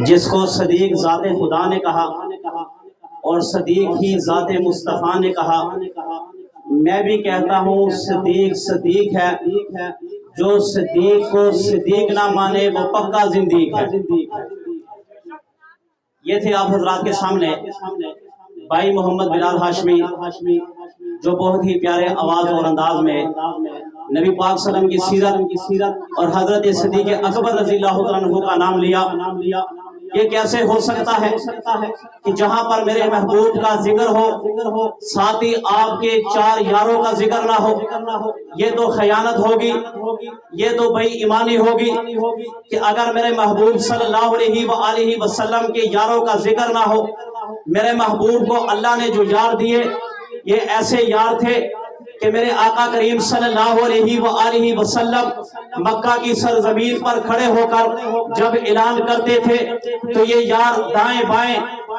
جس کو صدیق ذات خدا نے کہا اور صدیق ہی ذات مصطفیٰ نے کہا، میں بھی کہتا ہوں صدیق صدیق ہے، جو صدیق کو صدیق نہ مانے وہ پکا زندیق ہے۔ یہ تھے آپ حضرات کے سامنے بھائی محمد بلال ہاشمی، جو بہت ہی پیارے آواز اور انداز میں نبی پاک صلی اللہ علیہ وسلم کی سیرت اور حضرت صدیق اکبر رضی اللہ عنہ کا نام لیا۔ یہ کیسے ہو سکتا ہے کہ جہاں پر میرے محبوب کا ذکر ہو ساتھ ہی آپ کے چار یاروں کا ذکر نہ ہو؟ یہ تو خیانت ہوگی، یہ تو بے ایمانی ہوگی کہ اگر میرے محبوب صلی اللہ علیہ وآلہ وسلم کے یاروں کا ذکر نہ ہو۔ میرے محبوب کو اللہ نے جو یار دیے یہ ایسے یار تھے کہ میرے آقا کریم صلی اللہ علیہ وآلہ وسلم مکہ کی سرزمین پر کھڑے ہو کر جب اعلان کرتے تھے تو یہ یار دائیں بائیں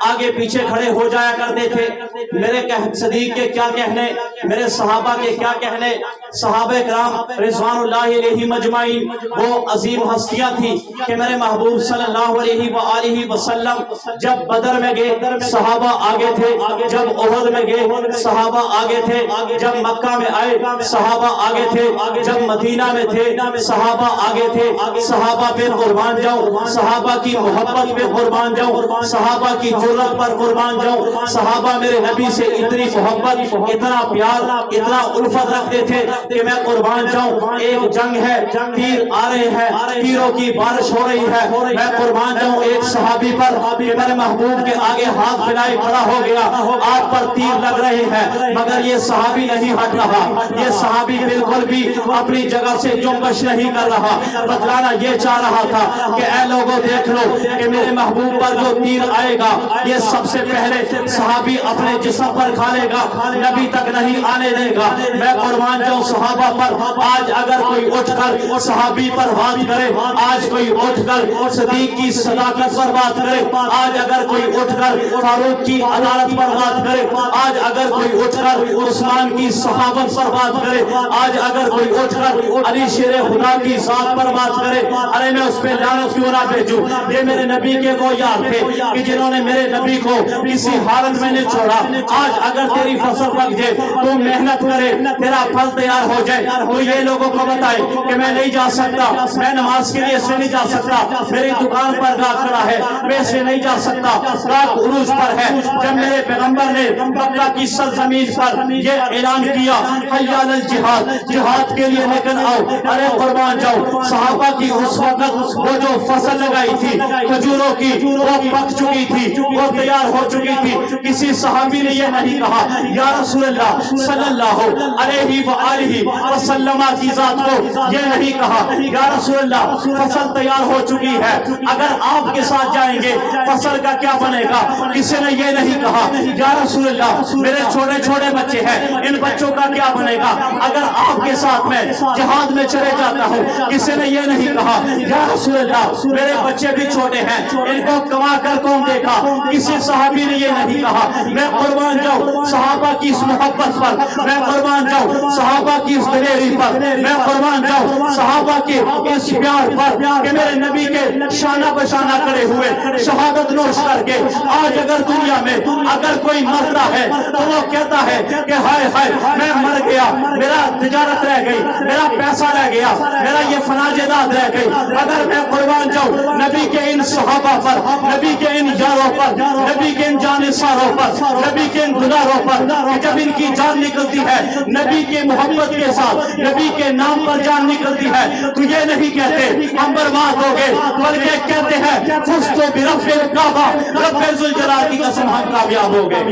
آگے پیچھے کھڑے ہو جایا کرتے تھے۔ میرے صدیق کے کیا کہنے، میرے صحابہ کے کیا کہنے، صحابہ کرام رضوان اللہ علیہ مجمعین وہ عظیم ہستیاں تھی کہ میرے محبوب صلی اللہ علیہ وآلہ وسلم جب بدر میں گئے صحابہ آگے تھے، جب احد میں گئے صحابہ آگے تھے، جب مکہ میں آئے صحابہ آگے تھے، جب مدینہ میں تھے صحابہ آگے تھے۔ صحابہ پہ قربان جاؤں، صحابہ کی محبت پہ قربان جاؤں، صحابہ کی جرت پر قربان جاؤں۔ صحابہ میرے نبی سے اتنی محبت، اتنا پیار، اتنا الفت رکھتے تھے کہ میں قربان جاؤں۔ ایک جنگ ہے، تیر آ رہے ہیں، تیروں کی بارش ہو رہی ہے، میں قربان جاؤں ایک صحابی پر کہ میرے محبوب کے آگے ہاتھ پھیلائے کھڑا ہو گیا، آپ پر تیر لگ رہے ہیں مگر یہ صحابی نہیں ہٹ رہا، یہ صحابی بالکل بھی اپنی جگہ سے جنبش نہیں کر رہا۔ بتلانا یہ چاہ رہا تھا کہ اے لوگوں دیکھ لو کہ میرے محبوب پر جو تیر آئے گا یہ سب سے پہلے صحابی اپنے جسم پر کھا لے گا، نبی تک نہیں آنے دے گا۔ میں قربان جاؤں صحابہ پر۔ آج اگر کوئی اٹھ کر صحابی پر بات کرے، آج کوئی اٹھ کر صدیق کی صداقت پر بات کرے، آج اگر کوئی اٹھ کر فاروق کی عدالت پر بات کرے، آج اگر کوئی اٹھ کر عثمان کی صحابت پر بات کرے، آج اگر کوئی اٹھ کر علی شیر خدا کی ذات پر بات کرے، ارے میں اس پہ لعنت کیوں نہ بھیجوں؟ یہ میرے نبی کے وہ یار تھے کہ جنہوں نے میرے نبی کو کسی حالت میں نہیں چھوڑا۔ آج اگر تیری فصل پک جائے تو محنت کرے، تیرا پھل تیار ہو جائے، تو یہ لوگوں کو بتائے کہ میں نہیں جا سکتا، میں نماز کے لیے سے نہیں جا سکتا، میری دکان پر گاہک کھڑا ہے میں سے نہیں جا سکتا، رات عروج پر ہے۔ جب میرے پیغمبر نے مکہ کی سرزمین پر یہ اعلان کیا حی علی الجہاد، جہاد کے لیے نکل آؤ، ارے قربان جاؤ صحابہ کی اس وقت وہ جو فصل لگائی تھی کھجوروں کی وہ پک چکی تھی، وہ تیار ہو چکی تھی۔ کسی صحابی نے یہ نہیں کہا یا رسول اللہ صلی اللہ علیہ وآلہ وسلم کی ذات کو یہ نہیں کہا یا رسول اللہ فصل تیار ہو چکی ہے، اگر آپ کے ساتھ جائیں گے فصل کا کیا بنے گا؟ کسی نے یہ نہیں کہا یا رسول اللہ میرے چھوٹے چھوٹے بچے ہیں، ان بچوں کا کیا بنے گا اگر آپ کے ساتھ میں جہاد میں چلے جاتا ہوں؟ کسی نے یہ نہیں کہا یا رسول اللہ میرے بچے بھی چھوٹے ہیں، ان کو کما کر کون دے گا؟ کسی صحابی نے یہ نہیں کہا۔ میں قربان جاؤں صحابہ کی اس محبت پر، میں قربان جاؤں صحابہ کی اس دلیری پر، میں قربان جاؤں صحابہ کی اس پیار پر کہ میرے نبی کے شانہ بشانہ کھڑے ہوئے شہادت نوش کر کے۔ آج اگر دنیا میں اگر کوئی مرتا ہے تو وہ کہتا ہے کہ ہائے ہائے میں مر گیا، میرا تجارت رہ گئی، میرا پیسہ رہ گیا، میرا یہ فنا جائیداد رہ گئی۔ اگر میں قربان جاؤں نبی کے ان صحابہ پر، نبی کے ان یاروں پر، نبی کے ان جانثاروں پر، نبی کے ان گداروں پر، جب ان کی جان نکلتی ہے نبی کے محبت کے ساتھ، نبی کے نام پر جان نکلتی ہے تو یہ نہیں کہتے ہم برباد ہو گئے، بلکہ کہتے ہیں فزت برب الکعبہ، رب ذوالجلال کی قسم ہم کامیاب ہو گئے۔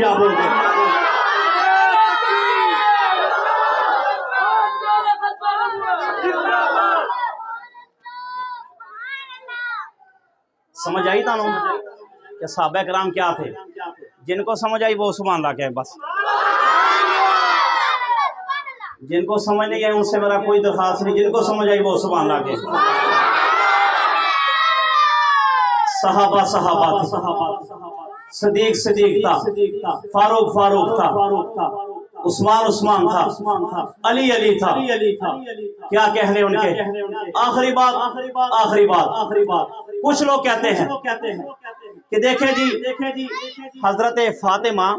سمجھ آئی تانوں کہ صحابہ کرام کیا تھے؟ جن کو سمجھ آئی وہ سبحان اللہ کہے بس، جن کو سمجھ نہیں آئی ان سے میرا کوئی درخواست نہیں، جن کو سمجھ آئی وہ سبحان اللہ کہے۔ صحابہ صحابہ تھے، صدیق صدیق تھا، فاروق فاروق تھا، عثمان تھا، علی تھا، کیا کہنے ان کے؟ آخری بات کچھ لوگ کہتے ہیں کہ دیکھیں جی حضرت فاطمہ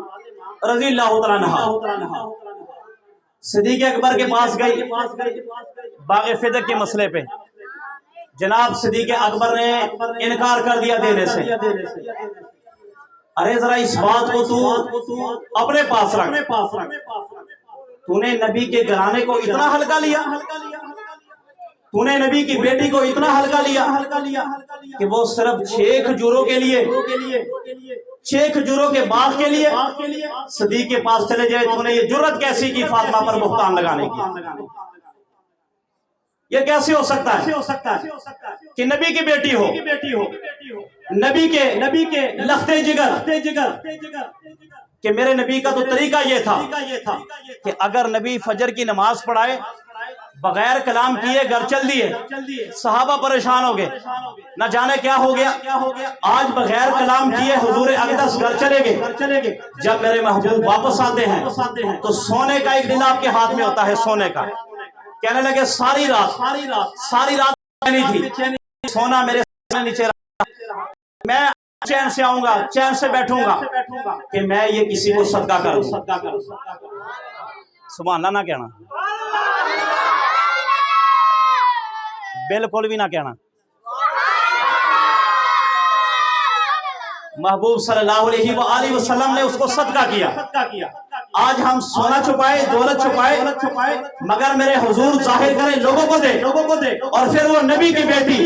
رضی اللہ تعالیٰ عنہا صدیق اکبر کے پاس گئی باغ فدق کے مسئلے پہ، جناب صدیق اکبر نے انکار کر دیا دینے سے۔ ارے ذرا اس بات کو تو اپنے پاس رکھ، تو نے نبی کے گھرانے کو اتنا ہلکا لیا، تو نے نبی کی بیٹی کو اتنا ہلکا لیا کہ وہ صرف 6 کھجوروں کے لیے، 6 کھجوروں کے باغ کے لیے صدیق کے پاس چلے جائے۔ تو نے یہ جرت کیسی کی فاطمہ پر بہتان لگانے کی؟ یہ کیسے ہو سکتا ہے کہ نبی کی بیٹی ہو، نبی کے لختے جگر، کہ میرے نبی کا تو طریقہ یہ تھا کہ اگر نبی فجر کی نماز پڑھائے بغیر کلام کیے گھر چل دیے، صحابہ پریشان ہو گئے، نہ جانے کیا ہو گیا۔ آج بغیر کلام کیے حضور اقدس گھر چلے گئے۔ جب میرے محبوب واپس آتے ہیں تو سونے کا ایک دن آپ کے ہاتھ میں ہوتا ہے، سونے کا۔ کہنے لگے ساری رات نہیں تھی، سونا میرے نیچے رہا، میں چین سے آؤں گا، چین سے بیٹھوں گا کہ میں یہ کسی کو صدقہ کروں۔ سبحان اللہ نہ کہنا، بالکل بھی نہ کہنا۔ محبوب صلی اللہ علیہ وآلہ وسلم نے اس کو صدقہ کیا۔ آج ہم سونا چھپائے، دولت چھپائے، مگر میرے حضور ظاہر کریں لوگوں کو دے، اور پھر وہ نبی کی بیٹی،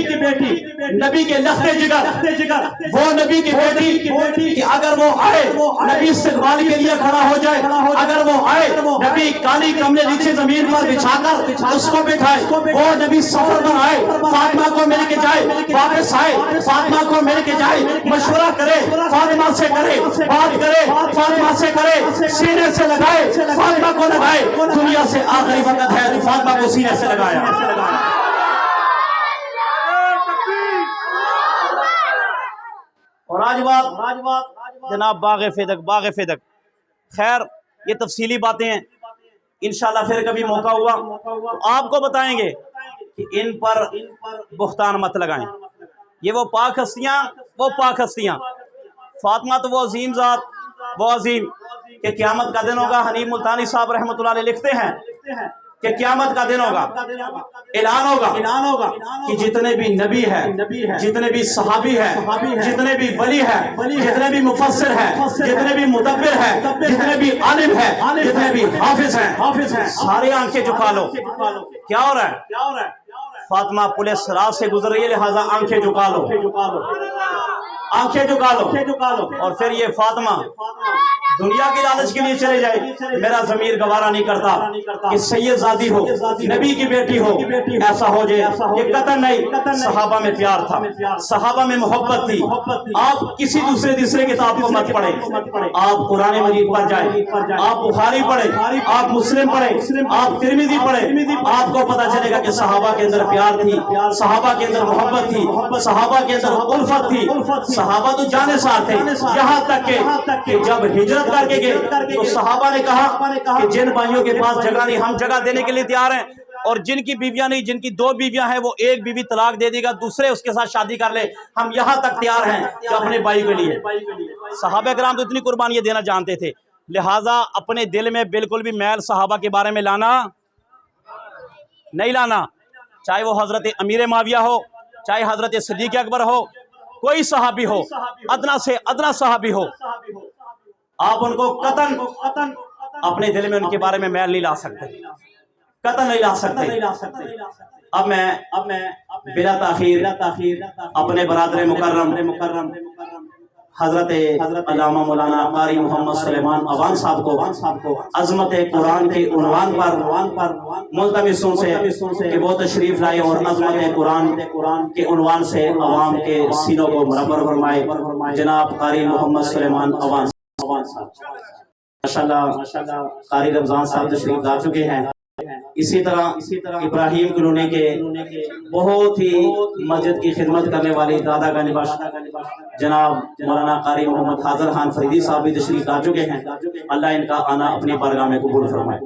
نبی کے لختے جگر، وہ نبی کی بیٹی کہ اگر وہ آئے نبی استقبال کے لیے کھڑا ہو جائے، اگر وہ آئے نبی کالی کملے نیچے زمین پر بچھا کر اس کو بٹھائے، وہ نبی سفر پر آئے فاطمہ کو مل کے جائے، واپس آئے فاطمہ کو مل کے جائے، مشورہ کرے فاطمہ سے، کرے بات کرے فاطمہ سے، کرے سینے سے لگائے فاطمہ کو، لگائے دنیا سے آخری وقت ہے تو فاطمہ کو سینے سے لگایا۔ اور آج بات جناب باغ فدق، خیر یہ تفصیلی باتیں ہیں، انشاءاللہ پھر کبھی موقع ہوا تو آپ کو بتائیں گے کہ ان پر بہتان مت لگائیں۔ یہ وہ پاک ہستیاں، فاطمہ تو وہ عظیم ذات، وہ عظیم کہ قیامت کا دن ہوگا۔ حنیف ملتانی صاحب رحمۃ اللہ علیہ لکھتے ہیں کہ قیامت کا دن ہوگا، اعلان ہوگا کہ جتنے بھی نبی ہیں، جتنے بھی صحابی ہیں، جتنے بھی ولی ہیں، جتنے بھی مفسر ہیں، جتنے بھی مدبر ہیں، جتنے بھی عالم ہیں، جتنے بھی حافظ ہیں، سارے آنکھیں جھکا لو۔ کیا ہو رہا ہے؟ فاطمہ پولیس رات سے گزر رہی ہے، لہٰذا آنکھیں جھکا لو، آنکھیں جھکا لو۔ اور پھر یہ فاطمہ دنیا کی لالچ کے لیے چلے جائے، میرا ضمیر گوارا نہیں کرتا کہ سید زادی ہو، نبی کی بیٹی ہو، ایسا ہو جائے۔ یہ قطع نہیں، صحابہ میں پیار تھا، صحابہ میں محبت تھی۔ آپ کسی دوسرے کتاب کو مت پڑھیں، آپ قرآن مجید پر جائیں، آپ بخاری پڑھیں، آپ مسلم پڑھیں، آپ ترمذی پڑھیں، آپ کو پتہ چلے گا کہ صحابہ کے اندر پیار تھی، صحابہ کے اندر محبت تھی، صحابہ کے اندر الفت تھی۔ صحابہ تو جانے ساتھ تھے، یہاں تک کہ جب ہجرت کر کے گئے تو صحابہ نے کہا کہ جن بھائیوں کے پاس جگہ نہیں، ہم جگہ دینے کے لیے تیار ہیں، اور جن کی بیویاں نہیں، جن کی 2 بیویاں ہیں، وہ ایک بیوی طلاق دے دے گا، دوسرے اس کے ساتھ شادی کر لے، ہم یہاں تک تیار ہیں کہ اپنے بھائی کے لیے۔ صحابہ کرام تو اتنی قربانیاں دینا جانتے تھے، لہٰذا اپنے دل میں بالکل بھی میل صحابہ کے بارے میں نہیں لانا، چاہے وہ حضرت امیر معاویہ ہو، چاہے حضرت صدیق اکبر ہو، کوئی صحابی ہو، ادنا سے ادنا صحابی ہو، آپ ان کو قطعاً اپنے دل میں ان کے بارے میں میل نہیں لا سکتے، قطعاً نہیں لا سکتے۔ اب میں بلا تاخیر اپنے برادر مکرم حضرت علامہ مولانا قاری محمد سلیمان اوان صاحب کو عظمت قرآن کے عنوان پر ملتمسوں سے کہ وہ تشریف لائے اور عظمت قرآن کے عنوان سے عوام کے سینوں کو منور فرمائے۔ جناب قاری محمد سلیمان اوان صاحب، ماشاءاللہ قاری رمضان صاحب تشریف لا چکے ہیں۔ اسی طرح ابراہیم کلونی کے بہت ہی مسجد کی خدمت کرنے والی دادا کا نباش جناب مولانا قاری محمد حاضر خان فریدی صاحب بھی تشریف لا چکے ہیں. اللہ ان کا آنا اپنی بارگاہ میں قبول فرمائے.